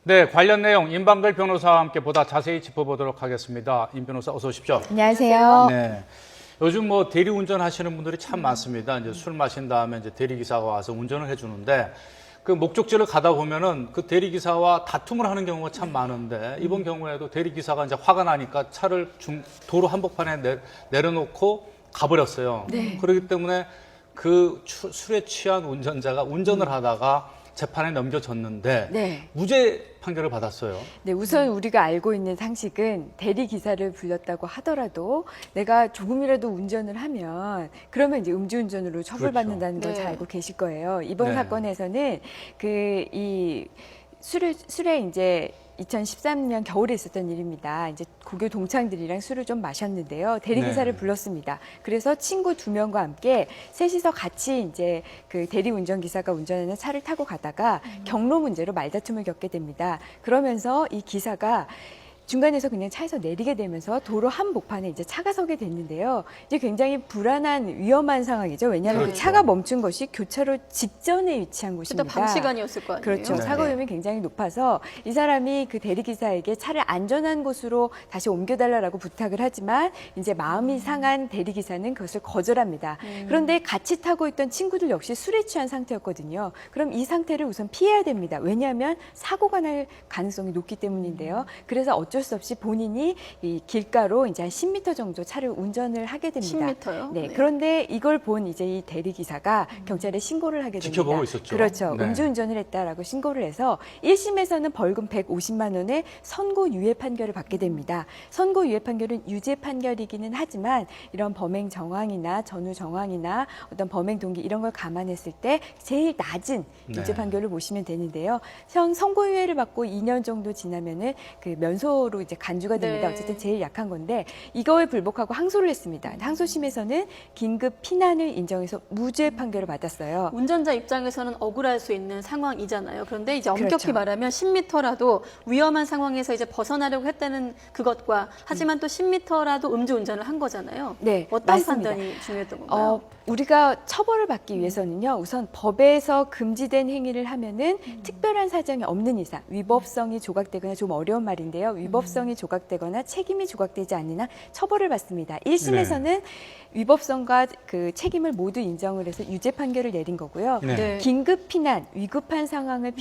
네, 관련 내용 임방글 변호사와 함께 보다 자세히 짚어보도록 하겠습니다. 임 변호사 어서 오십시오. 안녕하세요. 네. 요즘 뭐 대리운전 하시는 분들이 참 많습니다. 이제 술 마신 다음에 이제 대리기사가 와서 운전을 해주는데 그 목적지를 가다 보면은 그 대리기사와 다툼을 하는 경우가 참 많은데 이번 경우에도 대리기사가 이제 화가 나니까 차를 도로 한복판에 내려놓고 가버렸어요. 네. 그렇기 때문에 그 술에 취한 운전자가 운전을 하다가 재판에 넘겨졌는데 네. 무죄 판결을 받았어요. 네, 우선 우리가 알고 있는 상식은 대리 기사를 불렀다고 하더라도 내가 조금이라도 운전을 하면 그러면 이제 음주운전으로 처벌받는다는 걸 잘 네. 알고 계실 거예요. 이번 네. 사건에서는 이 술에 이제 2013년 겨울에 있었던 일입니다. 이제 고교 동창들이랑 술을 좀 마셨는데요. 대리기사를 네. 불렀습니다. 그래서 친구 2명과 함께 셋이서 같이 이제 그 대리운전기사가 운전하는 차를 타고 가다가 경로 문제로 말다툼을 겪게 됩니다. 그러면서 이 기사가 중간에서 그냥 차에서 내리게 되면서 도로 한복판에 이제 차가 서게 됐는데요. 이제 굉장히 불안한 위험한 상황이죠. 왜냐하면 그렇죠. 그 차가 멈춘 것이 교차로 직전에 위치한 그때 곳입니다. 밤 시간이었을 거 아니에요? 그렇죠. 네. 사고 위험이 굉장히 높아서 이 사람이 그 대리기사에게 차를 안전한 곳으로 다시 옮겨달라고 부탁을 하지만 이제 마음이 상한 대리기사는 그것을 거절합니다. 그런데 같이 타고 있던 친구들 역시 술에 취한 상태였거든요. 그럼 이 상태를 우선 피해야 됩니다. 왜냐하면 사고가 날 가능성이 높기 때문인데요. 그래서 어쩔 수 없이 본인이 이 길가로 이제 한 10m 정도 차를 운전을 하게 됩니다. 10m요? 네, 네. 그런데 이걸 본 이제 이 대리기사가 경찰에 신고를 하게 됩니다. 지켜보고 있었죠. 그렇죠. 네. 음주운전을 했다라고 신고를 해서 1심에서는 벌금 150만 원의 선고유예 판결을 받게 됩니다. 선고유예 판결은 유죄 판결이기는 하지만 이런 범행 정황이나 전후 정황이나 어떤 범행 동기 이런 걸 감안했을 때 제일 낮은 네. 유죄 판결을 보시면 되는데요. 현 선고유예를 받고 2년 정도 지나면은 그 면소로 이제 간주가 됩니다. 네. 어쨌든 제일 약한 건데 이거에 불복하고 항소를 했습니다. 항소심에서는 긴급 피난을 인정해서 무죄 판결을 받았어요. 운전자 입장에서는 억울할 수 있는 상황이잖아요. 그런데 이제 엄격히 그렇죠. 말하면 10m라도 위험한 상황에서 이제 벗어나려고 했다는 그것과 하지만 또 10m라도 음주운전을 한 거잖아요. 네, 어떤 맞습니다. 판단이 중요했던 건가요? 우리가 처벌을 받기 위해서는요, 우선 법에서 금지된 행위를 하면은 특별한 사정이 없는 이상, 위법성이 조각되거나 좀 어려운 말인데요. 위법성이 조각되거나 책임이 조각되지 않는 한 처벌을 받습니다. 1심에서는 위법성과 그 책임을 모두 인정을 해서 유죄 판결을 내린 거고요. 네. 네. 긴급 피난, 위급한 상황을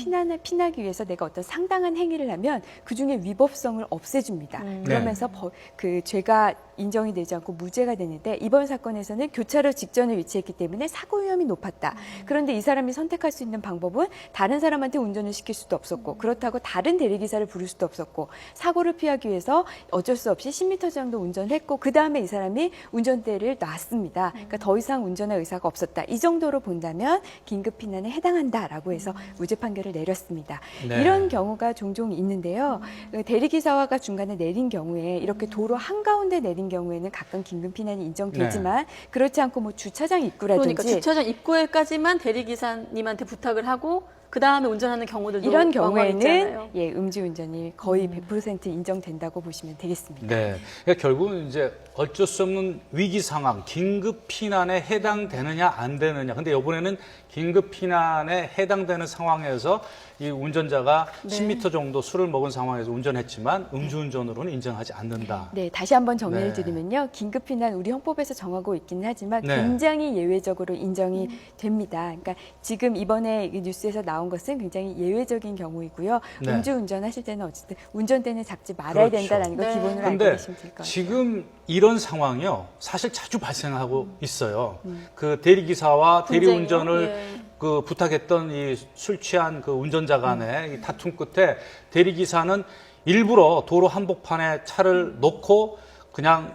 피하기 위해서 내가 어떤 상당한 행위를 하면 그중에 위법성을 없애줍니다. 그러면서 그 죄가 인정이 되지 않고 무죄가 되는데 이번 사건에서는 교차로 직전에 위치했기 때문에 사고 위험이 높았다. 그런데 이 사람이 선택할 수 있는 방법은 다른 사람한테 운전을 시킬 수도 없었고 그렇다고 다른 대리기사를 부를 수도 없었고 사고를 피하기 위해서 어쩔 수 없이 10m 정도 운전했고 그 다음에 이 사람이 운전대를 놨습니다. 그러니까 더 이상 운전할 의사가 없었다. 이 정도로 본다면 긴급 피난에 해당한다라고 해서 무죄 판결을 내렸습니다. 네. 이런 경우가 종종 있는데요. 대리기사가 중간에 내린 경우에 이렇게 도로 한가운데 내린 경우에는 가끔 긴급 피난이 인정되지만 그렇지 않고 뭐 주차장 입구라든지 그러니까 주차장 입구에까지만 대리기사님한테 부탁을 하고 그 다음에 운전하는 경우들도 이런 왕왕 있잖아요. 경우에는 음주운전이 거의 100% 인정된다고 보시면 되겠습니다. 네. 그러니까 결국은 이제 어쩔 수 없는 위기 상황, 긴급 피난에 해당되느냐 안 되느냐. 근데 이번에는 긴급 피난에 해당되는 상황에서 이 운전자가 10m 정도 술을 먹은 상황에서 운전했지만 음주운전으로는 인정하지 않는다. 네, 다시 한번 정리를 네. 드리면요. 긴급 피난 우리 헌법에서 정하고 있기는 하지만 네. 굉장히 예외적으로 인정이 됩니다. 그러니까 지금 이번에 이 뉴스에서 나온 것은 굉장히 예외적인 경우이고요. 네. 음주운전 하실 때는 어쨌든 운전대는 잡지 말아야 그렇죠. 된다는 거 네. 기본으로 알고 근데 계시면 될 것 같아요. 지금 이런 상황이요. 사실 자주 발생하고 있어요. 그 대리기사와 대리운전을 분쟁이요? 그 부탁했던 이 술 취한 그 운전자 간의 이 다툼 끝에 대리기사는 일부러 도로 한복판에 차를 놓고 그냥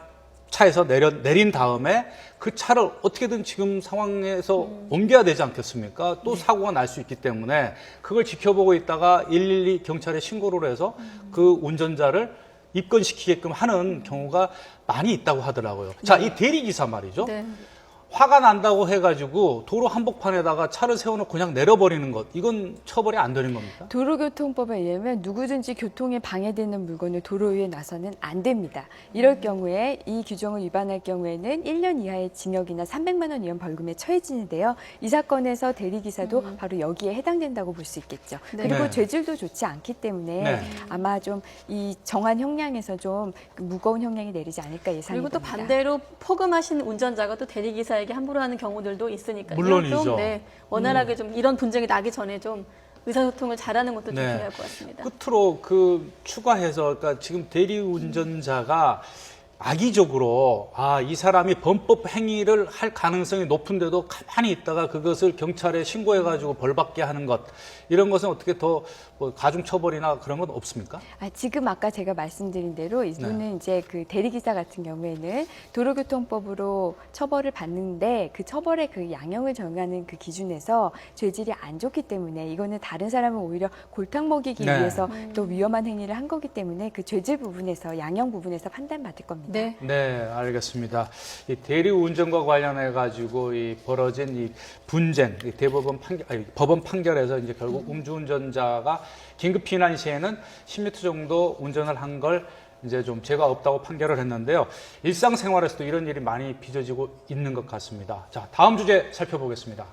차에서 내린 다음에 그 차를 어떻게든 지금 상황에서 옮겨야 되지 않겠습니까? 또 사고가 날 수 있기 때문에 그걸 지켜보고 있다가 112 경찰에 신고를 해서 그 운전자를 입건시키게끔 하는 경우가 많이 있다고 하더라고요. 자, 이 대리기사 말이죠. 네. 화가 난다고 해가지고 도로 한복판에다가 차를 세워놓고 그냥 내려버리는 것, 이건 처벌이 안 되는 겁니까? 도로교통법에 의하면 누구든지 교통에 방해되는 물건을 도로 위에 놔서는 안 됩니다. 이럴 경우에 이 규정을 위반할 경우에는 1년 이하의 징역이나 300만 원 이하 벌금에 처해지는데요. 이 사건에서 대리기사도 바로 여기에 해당된다고 볼 수 있겠죠. 네. 그리고 네. 죄질도 좋지 않기 때문에 네. 아마 좀 이 정한 형량에서 좀 무거운 형량이 내리지 않을까 예상이 그리고 또 됩니다. 반대로 폭음하신 운전자가 또 대리기사에게 함부로 하는 경우들도 있으니까요. 물론이죠. 좀, 네, 원활하게 좀 이런 분쟁이 나기 전에 좀 의사소통을 잘하는 것도 좀 네. 중요할 것 같습니다. 끝으로 그 추가해서, 그러니까 지금 대리운전자가 악의적으로 이 사람이 범법 행위를 할 가능성이 높은데도 가만히 있다가 그것을 경찰에 신고해가지고 벌받게 하는 것, 이런 것은 어떻게 더 뭐 가중처벌이나 그런 건 없습니까? 지금 아까 제가 말씀드린 대로 이분은 이제 그 대리기사 같은 경우에는 도로교통법으로 처벌을 받는데 그 처벌의 그 양형을 정하는 그 기준에서 죄질이 안 좋기 때문에 이거는 다른 사람을 오히려 골탕 먹이기 네. 위해서 또 위험한 행위를 한 거기 때문에 그 죄질 부분에서 양형 부분에서 판단받을 겁니다. 네. 네, 알겠습니다. 이 대리운전과 관련해 가지고 이 벌어진 이 분쟁, 이 대법원 판결, 법원 판결에서 이제 결국 음주운전자가 긴급 피난 시에는 10m 정도 운전을 한 걸 이제 좀 죄가 없다고 판결을 했는데요. 일상생활에서도 이런 일이 많이 빚어지고 있는 것 같습니다. 자, 다음 주제 살펴보겠습니다.